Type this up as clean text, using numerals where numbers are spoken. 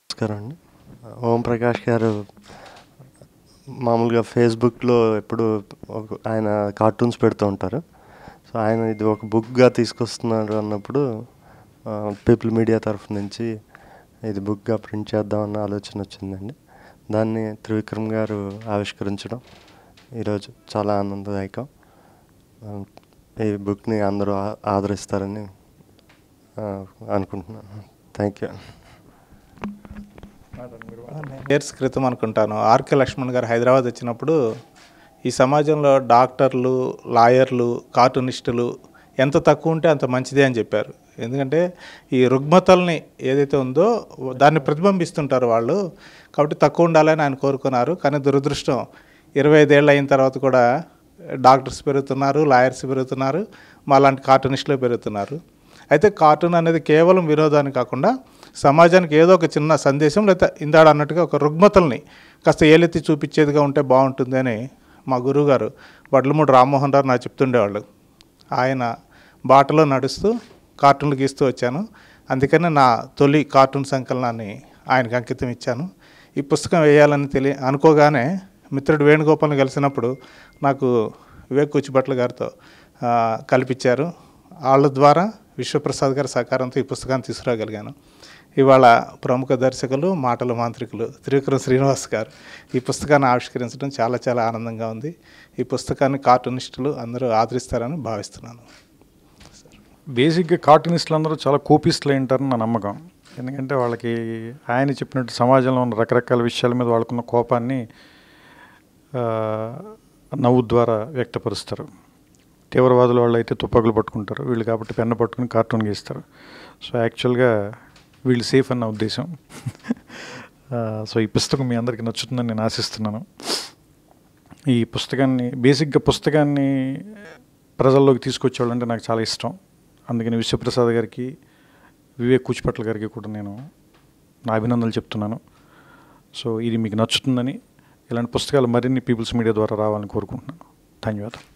నమస్కారం అండి. ఓం ప్రకాష్ గారు మామూలుగా ఫేస్బుక్లో ఎప్పుడు ఆయన కార్టూన్స్ పెడుతూ ఉంటారు. సో ఆయన ఇది ఒక బుక్గా తీసుకొస్తున్నారు అన్నప్పుడు పీపుల్ మీడియా తరఫు నుంచి ఇది బుక్గా ప్రింట్ చేద్దామన్న ఆలోచన వచ్చిందండి. దాన్ని త్రివిక్రమ్ గారు ఆవిష్కరించడం ఈరోజు చాలా ఆనందదాయకం. ఈ బుక్ని అందరూ ఆదరిస్తారని అనుకుంటున్నాను. Thank you. ఇయర్స్ క్రితం అనుకుంటాను ఆర్కే లక్ష్మణ్ గారు హైదరాబాద్ వచ్చినప్పుడు ఈ సమాజంలో డాక్టర్లు, లాయర్లు, కార్టూనిస్టులు ఎంత తక్కువ ఉంటే అంత మంచిదే అని చెప్పారు. ఎందుకంటే ఈ రుగ్మతల్ని ఏదైతే ఉందో దాన్ని ప్రతిబింబిస్తుంటారు వాళ్ళు, కాబట్టి తక్కువ ఉండాలని ఆయన కోరుకున్నారు. కానీ దురదృష్టం 25 ఏళ్ళు అయిన తర్వాత కూడా డాక్టర్స్ పెరుగుతున్నారు, లాయర్స్ పెరుగుతున్నారు, మాలాంటి కార్టూనిస్టులు పెరుగుతున్నారు. అయితే కార్టూన్ అనేది కేవలం వినోదాన్ని కాకుండా సమాజానికి ఏదో ఒక చిన్న సందేశం లేదా ఇందాడ అన్నట్టుగా ఒక రుగ్మతల్ని కాస్త ఏలెత్తి చూపించేదిగా ఉంటే బాగుంటుంది అని మా గురువుగారు వడ్లమూడి రామ్మోహన్ రావు నాకు చెప్తుండేవాళ్ళు. ఆయన బాటలో నడుస్తూ కార్టూన్లు గీస్తూ వచ్చాను. అందుకని నా తొలి కార్టూన్ సంకలనాన్ని ఆయనకు అంకితం ఇచ్చాను. ఈ పుస్తకం వేయాలని అనుకోగానే మిత్రుడు వేణుగోపాల్ని కలిసినప్పుడు నాకు వివేక్ కూచిభట్ల గారితో కల్పించారు. వాళ్ళ ద్వారా విశ్వప్రసాద్ గారి సహకారంతో ఈ పుస్తకాన్ని తీసుకురాగలిగాను. ఇవాళ ప్రముఖ దర్శకులు, మాటల మాంత్రికులు త్రివిక్రమ్ శ్రీనివాస్ గారు ఈ పుస్తకాన్ని ఆవిష్కరించడం చాలా చాలా ఆనందంగా ఉంది. ఈ పుస్తకాన్ని కార్టూనిస్టులు అందరూ ఆదరిస్తారని భావిస్తున్నాను. బేసిక్గా కార్టూనిస్టులు అందరూ చాలా కోపిస్టులు ఉంటారని నా నమ్మకం. ఎందుకంటే వాళ్ళకి ఆయన చెప్పినట్టు సమాజంలో ఉన్న రకరకాల విషయాల మీద వాళ్ళకున్న కోపాన్ని నవ్వు ద్వారా వ్యక్తపరుస్తారు. తీవ్రవాదులు వాళ్ళు అయితే తుపాకులు పట్టుకుంటారు, వీళ్ళు కాబట్టి పెన్ను పట్టుకుని కార్టూన్ గీస్తారు. సో యాక్చువల్గా వీళ్ళు సేఫ్ అన్న ఉద్దేశం. సో ఈ పుస్తకం మీ అందరికీ నచ్చుతుందని నేను ఆశిస్తున్నాను. ఈ పుస్తకాన్ని ప్రజల్లోకి తీసుకొచ్చేవాళ్ళంటే నాకు చాలా ఇష్టం. అందుకని విశ్వప్రసాద్ గారికి, వివేక్ కూచిభట్ల గారికి కూడా నేను నా అభినందనలు చెప్తున్నాను. సో ఇది మీకు నచ్చుతుందని, ఇలాంటి పుస్తకాలు మరిన్ని పీపుల్స్ మీడియా ద్వారా రావాలని కోరుకుంటున్నాను. ధన్యవాదాలు.